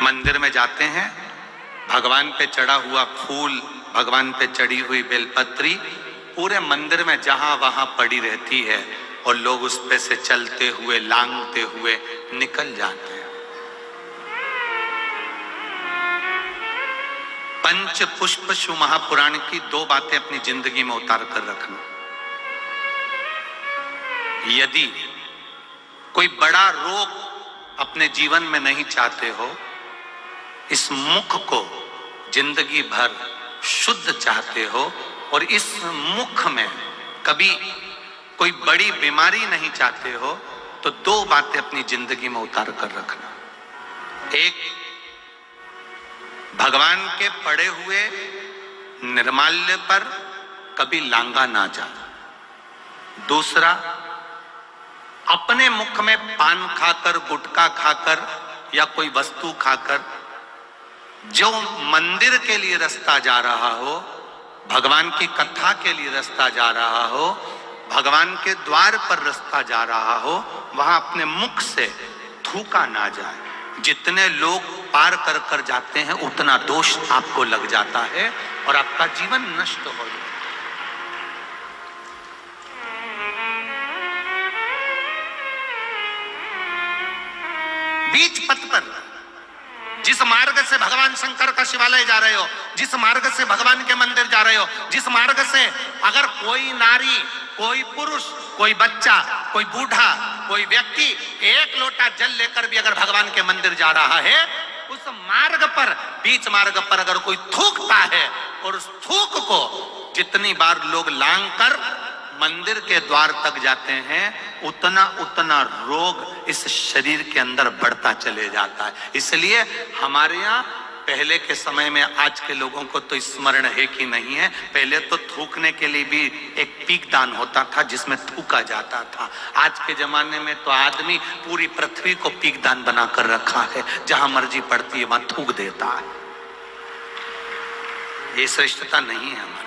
मंदिर में जाते हैं, भगवान पे चढ़ा हुआ फूल, भगवान पे चढ़ी हुई बेलपत्री पूरे मंदिर में जहां वहां पड़ी रहती है और लोग उस पे से चलते हुए लांघते हुए निकल जाते हैं। पंच पुष्प शु महापुराण की 2 बातें अपनी जिंदगी में उतार कर रखना। यदि कोई बड़ा रोग अपने जीवन में नहीं चाहते हो, इस मुख को जिंदगी भर शुद्ध चाहते हो और इस मुख में कभी कोई बड़ी बीमारी नहीं चाहते हो, तो 2 बातें अपनी जिंदगी में उतार कर रखना। एक, भगवान के पड़े हुए निर्माल्य पर कभी लांगा ना जा। दूसरा, अपने मुख में पान खाकर, गुटखा खाकर या कोई वस्तु खाकर जो मंदिर के लिए रास्ता जा रहा हो, भगवान की कथा के लिए रास्ता जा रहा हो, भगवान के द्वार पर रास्ता जा रहा हो, वहां अपने मुख से थूका ना जाए। जितने लोग पार कर कर जाते हैं उतना दोष आपको लग जाता है और आपका जीवन नष्ट हो जाता है। बीच पथ पर जिस मार्ग से भगवान शंकर का शिवालय जा रहे हो, जिस मार्ग से भगवान के मंदिर जा रहे हो, जिस मार्ग से अगर कोई नारी, कोई पुरुष, कोई बच्चा, कोई बूढ़ा, कोई व्यक्ति 1 लोटा जल लेकर भी अगर भगवान के मंदिर जा रहा है, उस मार्ग पर, बीच मार्ग पर अगर कोई थूकता है और उस थूक को जितनी बार लोग लांग कर मंदिर के द्वार तक जाते हैं, उतना उतना रोग इस शरीर के अंदर बढ़ता चले जाता है। इसलिए हमारे यहाँ पहले के समय में, आज के लोगों को तो स्मरण है कि नहीं है, पहले तो थूकने के लिए भी एक पीकदान होता था जिसमें थूका जाता था। आज के जमाने में तो आदमी पूरी पृथ्वी को पीकदान बना कर रखा है, जहां मर्जी पड़ती है वहां थूक देता है। ये श्रेष्ठता नहीं है हमारे।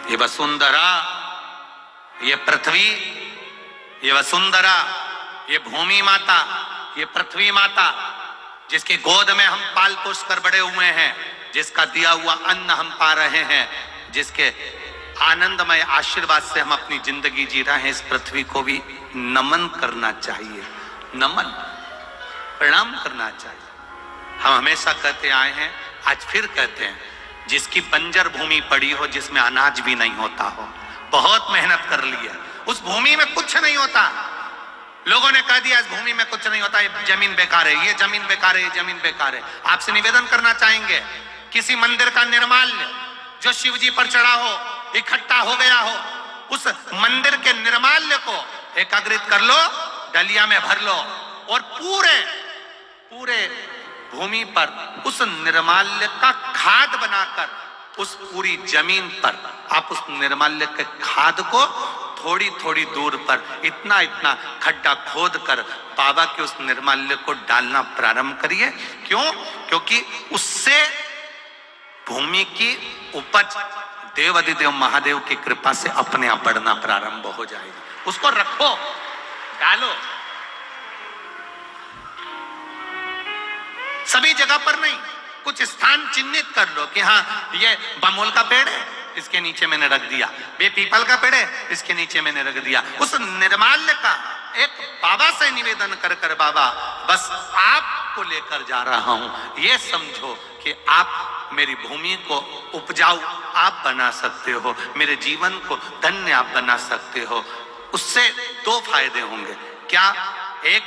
ये वसुंधरा, ये पृथ्वी, ये वसुंधरा, ये भूमि माता, ये पृथ्वी माता, जिसकी गोद में हम पाल पोस कर बड़े हुए हैं, जिसका दिया हुआ अन्न हम पा रहे हैं, जिसके आनंदमय आशीर्वाद से हम अपनी जिंदगी जी रहे हैं, इस पृथ्वी को भी नमन करना चाहिए, नमन, प्रणाम करना चाहिए। हम हमेशा कहते आए हैं, आज फिर कहते हैं, जिसकी बंजर भूमि पड़ी हो, जिसमें अनाज भी नहीं होता हो, बहुत मेहनत कर ली है, उस भूमि में कुछ नहीं होता, लोगों ने कह दिया इस भूमि में कुछ नहीं होता, ये जमीन बेकार है, ये जमीन बेकार है, ये जमीन बेकार है। आपसे निवेदन करना चाहेंगे, किसी मंदिर का निर्माल्य जो शिव जी पर चढ़ा हो, इकट्ठा हो गया हो, उस मंदिर के निर्माल्य को एकाग्रित कर लो, डलिया में भर लो और पूरे पूरे भूमि पर उस निर्माल्य का खाद बनाकर उस पूरी जमीन पर आप उस निर्माल्य के खाद को थोड़ी थोड़ी दूर पर इतना इतना खड्डा खोद कर बाबा के उस निर्माल्य को डालना प्रारंभ करिए। क्यों? क्योंकि उससे भूमि की उपज देव अधिदेव महादेव की कृपा से अपने आप बढ़ना प्रारंभ हो जाएगी। उसको रखो, डालो, सभी जगह पर नहीं, कुछ स्थान चिन्हित कर लो कि हाँ ये बमोल का पेड़ है, इसके नीचे मैंने रख दिया, ये पीपल का पेड़ है, इसके नीचे मैंने रख दिया। उस निर्माल्य का एक बाबा से निवेदन कर कर, बाबा बस आपको लेकर जा रहा हूं, ये समझो कि आप मेरी भूमि को उपजाऊ आप बना सकते हो, मेरे जीवन को धन्य आप बना सकते हो। उससे 2 फायदे होंगे। क्या? एक,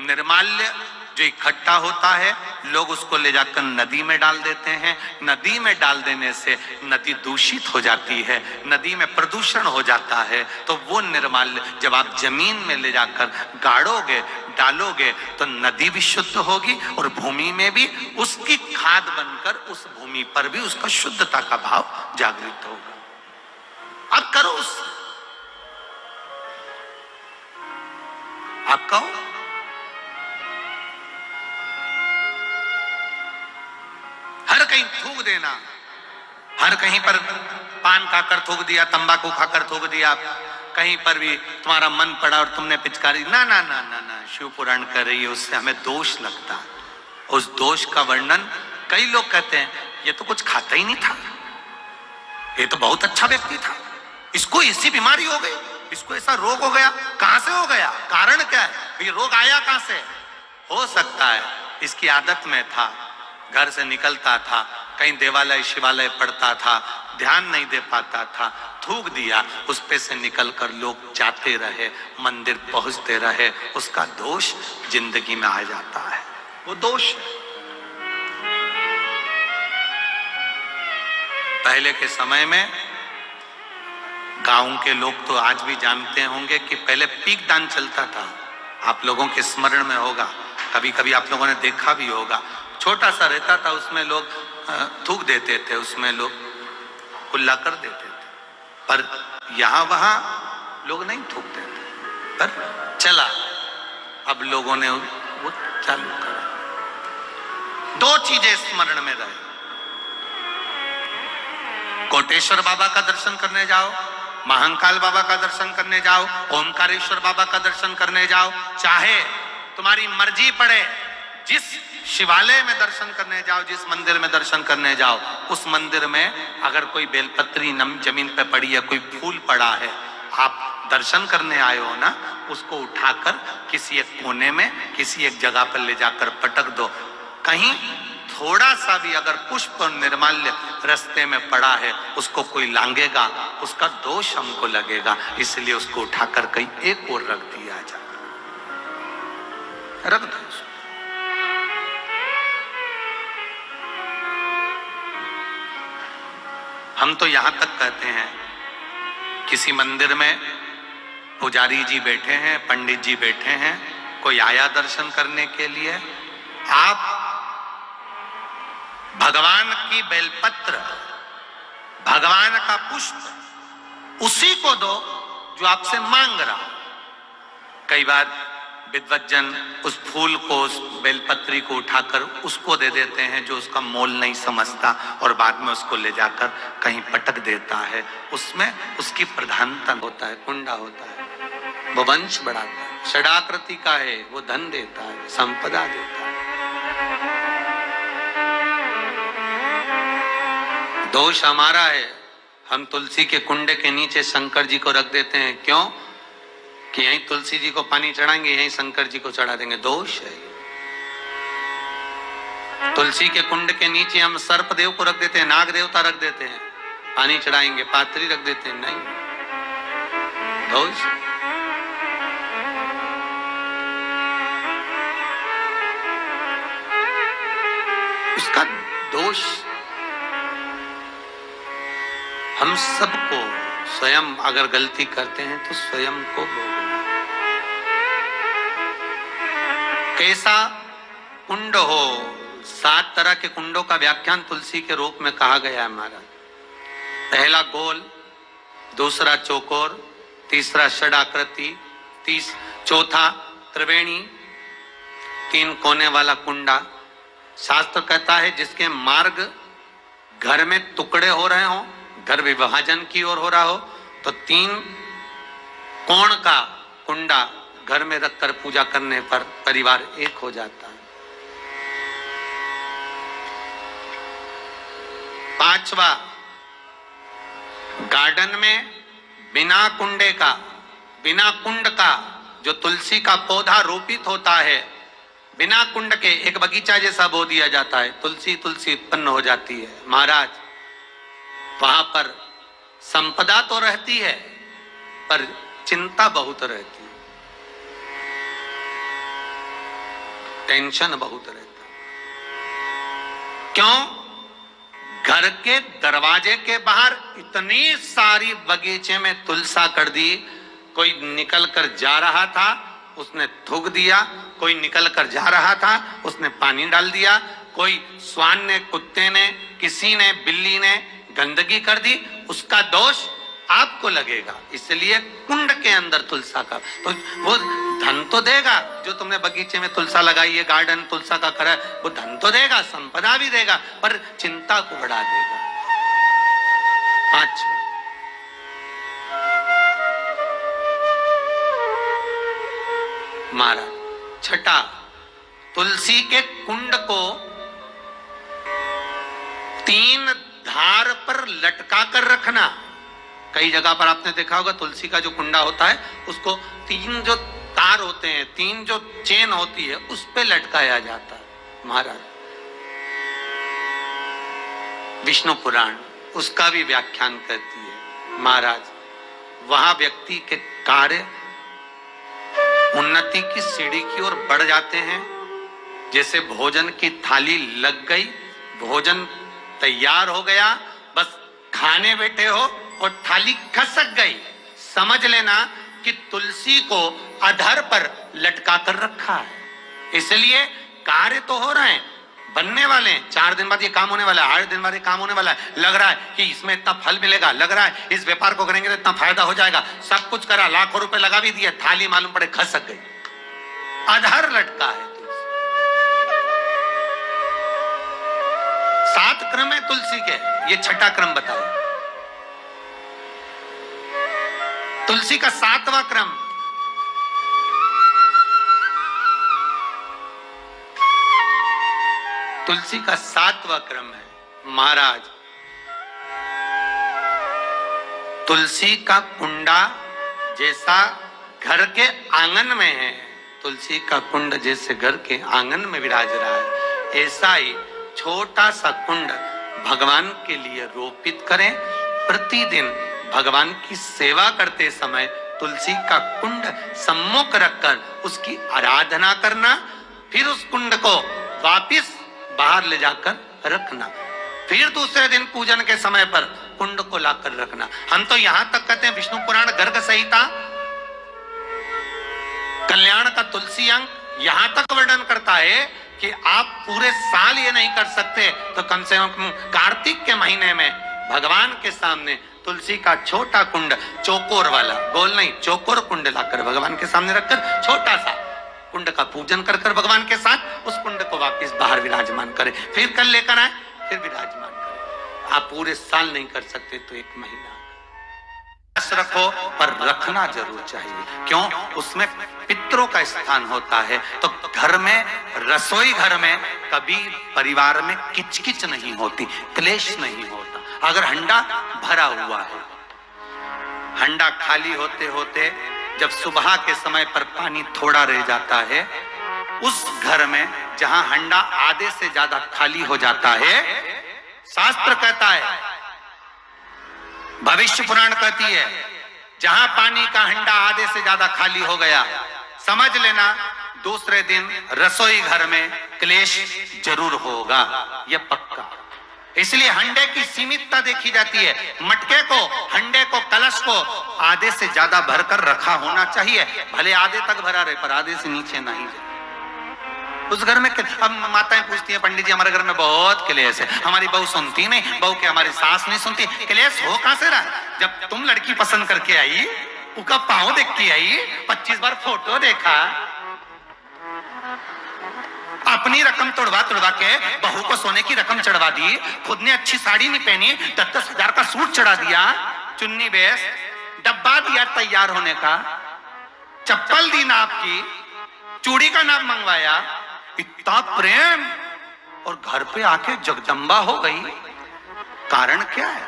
निर्माल्य जो इकट्ठा होता है, लोग उसको ले जाकर नदी में डाल देते हैं, नदी में डाल देने से नदी दूषित हो जाती है, नदी में प्रदूषण हो जाता है। तो वो निर्माल्य जब आप जमीन में ले जाकर गाड़ोगे, डालोगे, तो नदी भी शुद्ध होगी और भूमि में भी उसकी खाद बनकर उस भूमि पर भी उसका शुद्धता का भाव जागृत होगा। अब करो, आप कहो, हर कहीं थूक देना, हर कहीं पर पान खाकर थूक दिया, तंबाकू खाकर थूक दिया, कहीं पर भी तुम्हारा मन पड़ा और तुमने पिचकारी, ना ना ना ना ना, शिव पुराण कर रही है, उससे हमें दोष लगता है। उस दोष का वर्णन कई लोग कहते हैं ये तो कुछ खाता ही नहीं था, ये तो बहुत अच्छा व्यक्ति था, इसको ऐसी बीमारी हो गई, इसको ऐसा रोग हो गया। कहां से हो गया, कारण क्या है, ये रोग आया कहां से? हो सकता है इसकी आदत में था, घर से निकलता था, कहीं देवालय शिवालय पढ़ता था, ध्यान नहीं दे पाता था, थूक दिया, उस पे से निकलकर लोग जाते रहे, मंदिर पहुंचते रहे, उसका दोष जिंदगी में आ जाता है, वो दोष है। पहले के समय में गांव के लोग तो आज भी जानते होंगे कि पहले पीक दान चलता था, आप लोगों के स्मरण में होगा, कभी कभी आप लोगों ने देखा भी होगा, छोटा सा रहता था, उसमें लोग थूक देते थे, उसमें लोग कुल्ला कर देते थे, पर यहां वहां लोग नहीं थूकते थे, पर चला, अब लोगों ने वो चालू करा। दो चीजें स्मरण में रहे, कोटेश्वर बाबा का दर्शन करने जाओ, महाकाल बाबा का दर्शन करने जाओ, ओमकारेश्वर बाबा का दर्शन करने जाओ, चाहे तुम्हारी मर्जी पड़े, जिस शिवालय में दर्शन करने जाओ, जिस मंदिर में दर्शन करने जाओ, उस मंदिर में अगर कोई बेलपत्री जमीन पे पड़ी है, कोई फूल पड़ा है, आप दर्शन करने आए हो ना, उसको उठाकर किसी एक कोने में, किसी एक जगह पर ले जाकर पटक दो। कहीं थोड़ा सा भी अगर पुष्प और निर्माल्य रास्ते में पड़ा है, उसको कोई लांगेगा, उसका दोष हमको लगेगा, इसलिए उसको उठाकर कहीं एक और रख दिया जाए, रख दो। हम तो यहां तक कहते हैं, किसी मंदिर में पुजारी जी बैठे हैं, पंडित जी बैठे हैं, कोई आया दर्शन करने के लिए, आप भगवान की बेलपत्र, भगवान का पुष्प उसी को दो जो आपसे मांग रहा। कई बार विद्वज्जन उस फूल को, उस बेलपत्री को उठाकर उसको दे देते हैं जो उसका मोल नहीं समझता, और बाद में उसको ले जाकर कहीं पटक देता है, उसमें उसकी प्रधानता होता है, कुंडा होता है, वो वंश बढ़ाता है, षडाकृति का है, वो धन देता है, संपदा देता है। दोष हमारा है, हम तुलसी के कुंडे के नीचे शंकर जी को रख देते हैं, क्यों कि यहीं तुलसी जी को पानी चढ़ाएंगे, यहीं शंकर जी को चढ़ा देंगे, दोष है। तुलसी के कुंड के नीचे हम सर्प देव को रख देते हैं, नाग देवता रख देते हैं, पानी चढ़ाएंगे, पात्री रख देते हैं, नहीं, दोष। उसका दोष हम सबको, स्वयं अगर गलती करते हैं तो स्वयं को भोगना। कैसा कुंड हो, 7 तरह के कुंडों का व्याख्यान तुलसी के रूप में कहा गया है महाराज। पहला गोल, दूसरा चौकोर, तीसरा षडाकृति, चौथा त्रिवेणी, 3 कोने वाला कुंडा। शास्त्र कहता है जिसके मार्ग घर में टुकड़े हो रहे हो, घर विभाजन की ओर हो रहा हो, तो 3 कोण का कुंडा घर में रखकर पूजा करने पर परिवार एक हो जाता है। 5वां, गार्डन में बिना कुंडे का, बिना कुंड का जो तुलसी का पौधा रोपित होता है, बिना कुंड के एक बगीचा जैसा बो दिया जाता है, तुलसी तुलसी उत्पन्न हो जाती है। महाराज, वहां पर संपदा तो रहती है पर चिंता बहुत रहती है, टेंशन बहुत रहता है। क्यों? घर के दरवाजे के बाहर इतनी सारी बगीचे में तुलसा कर दी, कोई निकल कर जा रहा था उसने थूक दिया, कोई निकल कर जा रहा था उसने पानी डाल दिया, कोई श्वान ने, कुत्ते ने, किसी ने, बिल्ली ने गंदगी कर दी, उसका दोष आपको लगेगा। इसलिए कुंड के अंदर तुलसा का, तो वो धन तो देगा, जो तुमने बगीचे में तुलसा लगाई है, गार्डन तुलसा का करा, वो धन तो देगा, संपदा भी देगा, पर चिंता को बढ़ा देगा। 5, महाराज, छठा, तुलसी के कुंड को 3 धार पर लटका कर रखना। कई जगह पर आपने देखा होगा तुलसी का जो कुंडा होता है उसको 3 जो तार होते हैं, 3 जो चेन होती है उस पे लटकाया जाता है। महाराज विष्णु पुराण उसका भी व्याख्यान करती है। महाराज वहां व्यक्ति के कार्य उन्नति की सीढ़ी की ओर बढ़ जाते हैं। जैसे भोजन की थाली लग गई, भोजन तैयार हो गया, बस खाने बैठे हो और थाली खसक गई, समझ लेना कि तुलसी को अधर पर लटका कर रखा है। इसलिए कार्य तो हो रहे हैं, बनने वाले हैं, 4 दिन बाद ये काम होने वाला है, 8 दिन बाद ये काम होने वाला है, लग रहा है कि इसमें इतना फल मिलेगा, लग रहा है इस व्यापार को करेंगे तो इतना फायदा हो जाएगा, सब कुछ करा, लाखों रुपए लगा भी दिए, थाली मालूम पड़े खसक गई, अधर लटका है। 7 क्रम है तुलसी के, ये 6ठा क्रम बताया। तुलसी का 7वां क्रम तुलसी का 7वां क्रम है। महाराज तुलसी का कुंडा जैसा घर के आंगन में है, तुलसी का कुंड जैसे घर के आंगन में विराज रहा है, ऐसा ही छोटा सा कुंड भगवान के लिए रोपित करें। प्रतिदिन भगवान की सेवा करते समय तुलसी का कुंड सम्मुख रखकर उसकी आराधना करना, फिर उस कुंड को वापिस बाहर ले जाकर रखना, फिर दूसरे दिन पूजन के समय पर कुंड को लाकर रखना। हम तो यहां तक कहते हैं विष्णु पुराण गर्ग संहिता कल्याण का तुलसी अंग यहां तक वर्णन करता है कि आप पूरे साल ये नहीं कर सकते तो कम से कम कार्तिक के महीने में भगवान के सामने तुलसी का छोटा कुंड, चौकोर वाला, गोल नहीं, चौकोर कुंड लाकर भगवान के सामने रखकर छोटा सा कुंड का पूजन कर कर भगवान के साथ उस कुंड को वापस बाहर विराजमान करें, फिर कल लेकर आए, फिर विराजमान करें। आप पूरे साल नहीं कर सकते तो 1 महीना रखो, पर रखना जरूर चाहिए। क्यों? उसमें पितरों का स्थान होता है। तो घर में, रसोई घर में कभी परिवार में किचकिच नहीं होती, क्लेश नहीं होता। अगर हंडा भरा हुआ है, हंडा खाली होते होते जब सुबह के समय पर पानी थोड़ा रह जाता है, उस घर में जहां हंडा आधे से ज्यादा खाली हो जाता है, शास्त्र कहता है, भविष्य पुराण कहती है, जहां पानी का हंडा आधे से ज्यादा खाली हो गया, समझ लेना दूसरे दिन रसोई घर में क्लेश जरूर होगा, यह पक्का। इसलिए हंडे की सीमितता देखी जाती है। मटके को, हंडे को, कलश को आधे से ज्यादा भरकर रखा होना चाहिए, भले आधे तक भरा रहे पर आधे से नीचे नहीं जाए। उस घर में अब माताएं पूछती हैं, पंडित जी हमारे घर में बहुत क्लेश है, हमारी बहू सुनती नहीं, बहू के हमारी सास नहीं सुनती। क्लेश हो कहां से रहा? जब तुम लड़की पसंद करके आई, उसका पांव देख के आई, 25 बार फोटो देखा, अपनी रकम तोड़वा तोड़वा के बहू को सोने की रकम चढ़वा दी, खुद ने अच्छी साड़ी नहीं पहनी, 10-10 हजार का सूट चढ़ा दिया, चुन्नी बेस, डब्बा दिया तैयार होने का, चप्पल दी नाप की, चूड़ी का नाप मंगवाया, इतना प्रेम, और घर पे आके जगदम्बा हो गई। कारण क्या है?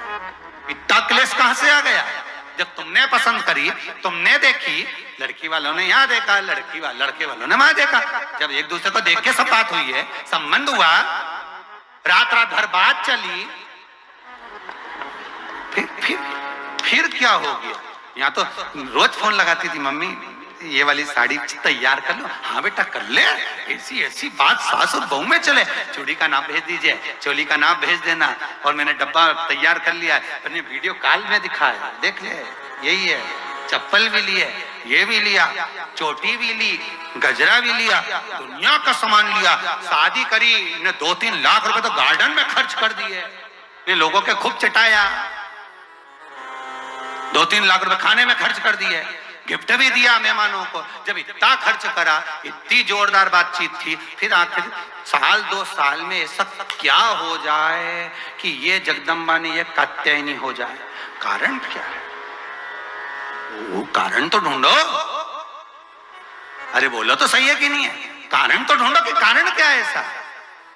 इतना क्लेश कहां से आ गया? जब तुमने पसंद करी, तुमने देखी, लड़की वालों ने यहां देखा, लड़के वालों ने वहां देखा, जब एक दूसरे को देख के सब बात हुई है, संबंध हुआ, रात रात भर बात चली, फिर क्या हो गया? यहाँ तो रोज फोन लगाती थी, मम्मी ये वाली साड़ी तैयार कर लो, हाँ बेटा कर ले, ऐसी बात सास और बहू में चले, चूड़ी का नाम भेज दीजिए, चोली का नाम भेज देना, और मैंने डब्बा तैयार कर लिया है, मैंने वीडियो कॉल में दिखाया, देख ले, यही है, चप्पल भी लिए, ये भी लिया, चोटी भी ली, गजरा भी लिया, दुनिया का सामान लिया, शादी करी, इन्हें 2-3 लाख रुपए तो गार्डन में खर्च कर दिए, ने लोगों के खूब चटाया, 2-3 लाख रुपए खाने में खर्च कर दिए, गिफ्ट भी दिया मेहमानों को। जब इतना खर्च करा, इतनी जोरदार बातचीत थी, फिर आखिर 1-2 साल में ऐसा क्या हो जाए कि ये जगदम्बा ने ये कात्यायनी हो जाए? कारण क्या है? वो कारण तो ढूंढो। अरे बोलो तो सही है कि नहीं है? कारण तो ढूंढो कि कारण क्या है ऐसा,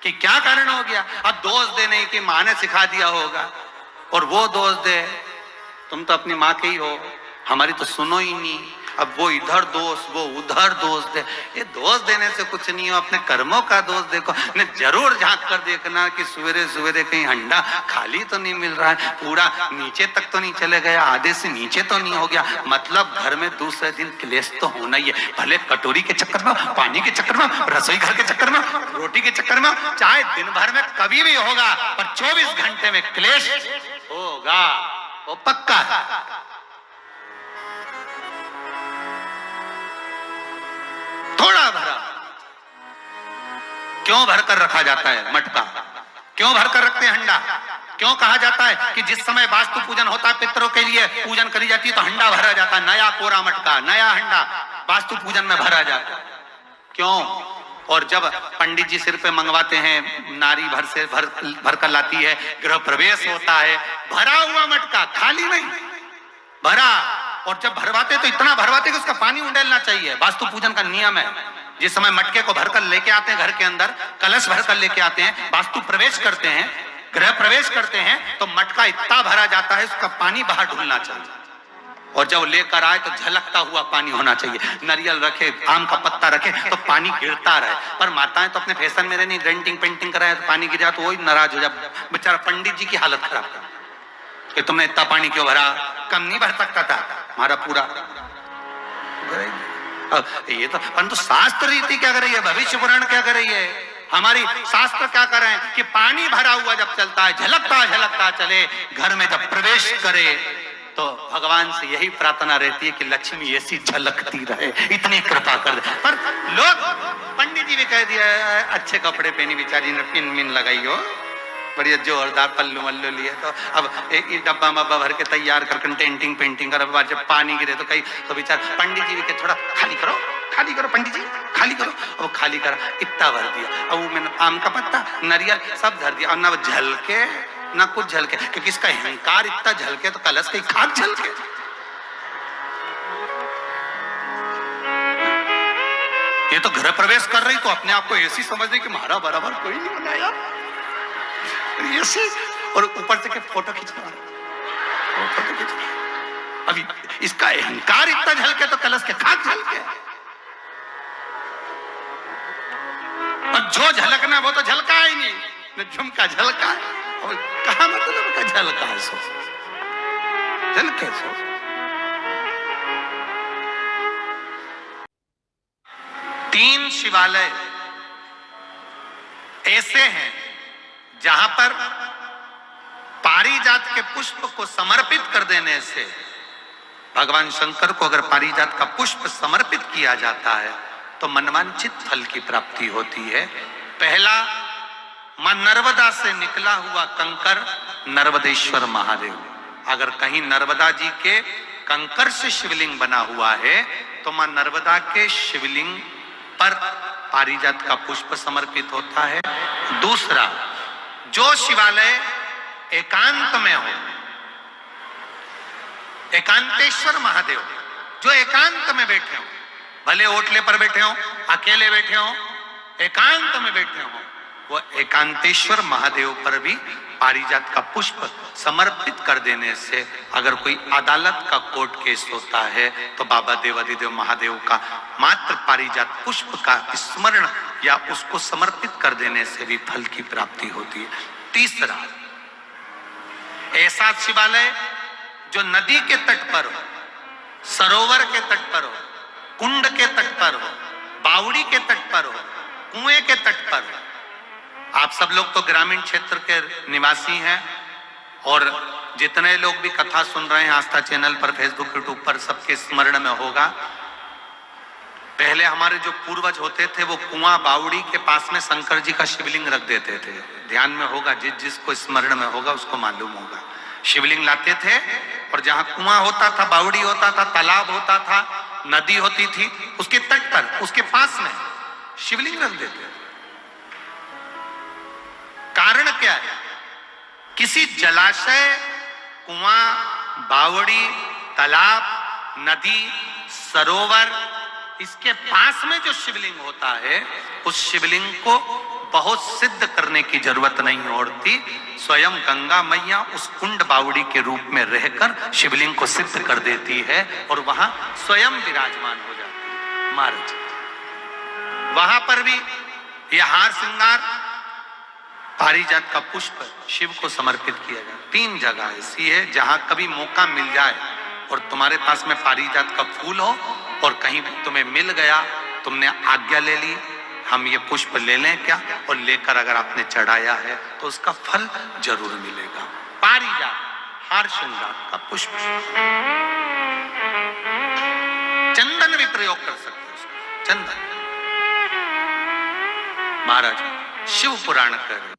कि क्या कारण हो गया। अब दोष देने की माँ ने सिखा दिया होगा और वो दोष दे, तुम तो अपनी माँ के ही हो, हमारी तो सुनो ही नहीं। अब वो इधर दोष, वो उधर दोष दे। ये दोष देने से कुछ नहीं हो, अपने कर्मों का दोष देखो। ने जरूर झांक कर देखना कि सवेरे सवेरे कहीं हंडा खाली तो नहीं मिल रहा है, पूरा नीचे तक तो नहीं चले गया, आधे से नीचे तो नहीं हो गया। मतलब घर में दूसरे दिन क्लेश तो होना ही है, भले कटोरी के चक्कर में, पानी के चक्कर में, रसोई घर के चक्कर में, रोटी के चक्कर में, चाहे दिन भर में कभी भी होगा, पर 24 घंटे में क्लेश होगा, वो पक्का है। थोड़ा भरा क्यों भरकर रखा जाता है मटका, क्यों भरकर रखते हैं हंडा, क्यों कहा जाता है कि जिस समय वास्तु पूजन होता है, पितरों के लिए पूजन करी जाती है, तो हंडा भरा जाता है, नया कोरा मटका, नया हंडा वास्तु पूजन में भरा जाता है, क्यों। और जब पंडित जी सिर पे मंगवाते हैं, नारी भर कर लाती है, गृह प्रवेश होता है, भरा हुआ मटका, खाली नहीं, भरा। और जब भरवाते तो इतना भरवाते कि उसका पानी उंडेलना चाहिए, वास्तु पूजन का नियम है। जिस समय मटके को भरकर लेके आते हैं घर के अंदर, कलश भरकर लेके आते हैं, वास्तु प्रवेश करते हैं, गृह प्रवेश करते हैं, तो मटका इतना भरा जाता है, उसका पानी बाहर ढुलना चाहिए। और जब लेकर आए तो झलकता हुआ पानी होना चाहिए। नारियल रखे, आम का पत्ता रखे तो पानी गिरता रहे। पर माताएं तो अपने फैशन में नहीं, डेंटिंग पेंटिंग कराए तो पानी गिर जाए तो वही नाराज हो जाए, बेचारा पंडित जी की हालत खराब कर कि तुमने इतना पानी क्यों भरा, कम नहीं भर सकता था हमारा पूरा। ये तो परंतु शास्त्र रीति क्या कर रही है, भविष्य पुराण क्या कर रही है, हमारी शास्त्र क्या कर रहे हैं कि पानी भरा हुआ जब चलता है, झलकता झलकता चले, घर में जब प्रवेश करे तो भगवान से यही प्रार्थना रहती है कि लक्ष्मी ऐसी झलकती रहे, इतनी कृपा कर दे। पर लोग, पंडित जी भी कह दिया अच्छे कपड़े पहनी बेचारी ने, पिन मिन लगाई हो, बढ़िया जोरदार पल्लू मल्लू लिए, तो अब एक डब्बा मब्बा भर के तैयार कर डेंटिंग पेंटिंग कर, अब जब पानी गिरे तो कहीं तो बेचार पंडित जी भी के थोड़ा खाली करो पंडित जी खाली करो, और खाली करा, इतना भर दिया। अब वो मैंने आम का पत्ता, नारियल सब धर दिया, और ना झलके ना कुछ झलके, क्योंकि इसका अहंकार इतना झलके तो कलश की खाक झलके। ये तो घर प्रवेश कर रही तो अपने आप को ऐसी समझ रही कि हमारा बराबर कोई नहीं बनाया, ऐसे, और ऊपर से के फोटो खींचना, अभी इसका अहंकार इतना झलके तो कलश के खाक झलके। और जो झलकना वो तो झलका ही नहीं, न झुमका झलका, और कहा मतलब का झलका सो झलके सो। तीन शिवालय ऐसे हैं जहां पर पारिजात के पुष्प को समर्पित कर देने से, भगवान शंकर को अगर पारिजात का पुष्प समर्पित किया जाता है तो मनवांछित फल की प्राप्ति होती है। पहला, मां नर्मदा से निकला हुआ कंकर नर्मदेश्वर महादेव। अगर कहीं नर्मदा जी के कंकर से शिवलिंग बना हुआ है तो मां नर्मदा के शिवलिंग पर पारिजात का पुष्प समर्पित होता है। दूसरा, जो शिवालय एकांत में हो, एकांतेश्वर महादेव जो एकांत में बैठे हो, भले ओटले पर बैठे हो, अकेले बैठे हो, एकांत में बैठे हो, वो एकांतेश्वर महादेव पर भी पारिजात का पुष्प समर्पित कर देने से, अगर कोई अदालत का कोर्ट केस होता है तो बाबा देवादिदेव महादेव का मात्र पारिजात पुष्प का स्मरण या उसको समर्पित कर देने से भी फल की प्राप्ति होती है। तीसरा, ऐसा शिवालय जो नदी के तट पर हो, सरोवर के तट पर हो, कुंड के तट पर हो, बावड़ी के तट पर हो, कुएं के तट पर हो। आप सब लोग तो ग्रामीण क्षेत्र के निवासी हैं और जितने लोग भी कथा सुन रहे हैं आस्था चैनल पर, फेसबुक, यूट्यूब पर, सबके स्मरण में होगा, पहले हमारे जो पूर्वज होते थे वो कुआं बावड़ी के पास में शंकर जी का शिवलिंग रख देते थे। ध्यान में होगा, जिसको स्मरण में होगा उसको मालूम होगा। शिवलिंग लाते थे और जहां कुआं होता था, बावड़ी होता था, तालाब होता था, नदी होती थी, उसके तट पर, उसके पास में शिवलिंग रख देते थे। कारण क्या है? किसी जलाशय, कुआं, बावड़ी, तालाब, नदी, सरोवर इसके पास में जो शिवलिंग होता है उस शिवलिंग को बहुत सिद्ध करने की जरूरत नहीं होती, स्वयं गंगा मैया उस कुंड बावड़ी के रूप में रहकर शिवलिंग को सिद्ध कर देती है और वहां स्वयं विराजमान हो जाती है महाराज। वहां पर भी यह हार श्रृंगार पारिजात का पुष्प शिव को समर्पित किया जाए। 3 जगह ऐसी है जहां कभी मौका मिल जाए और तुम्हारे पास में पारिजात का फूल हो और कहीं तुम्हें मिल गया, तुमने आज्ञा ले ली हम ये पुष्प ले लें क्या, और लेकर अगर आपने चढ़ाया है तो उसका फल जरूर मिलेगा। पारिजात हार श्रृंगार का पुष्प, चंदन भी प्रयोग कर सकते हो उसका, चंदन। महाराज शिव पुराण कर रहे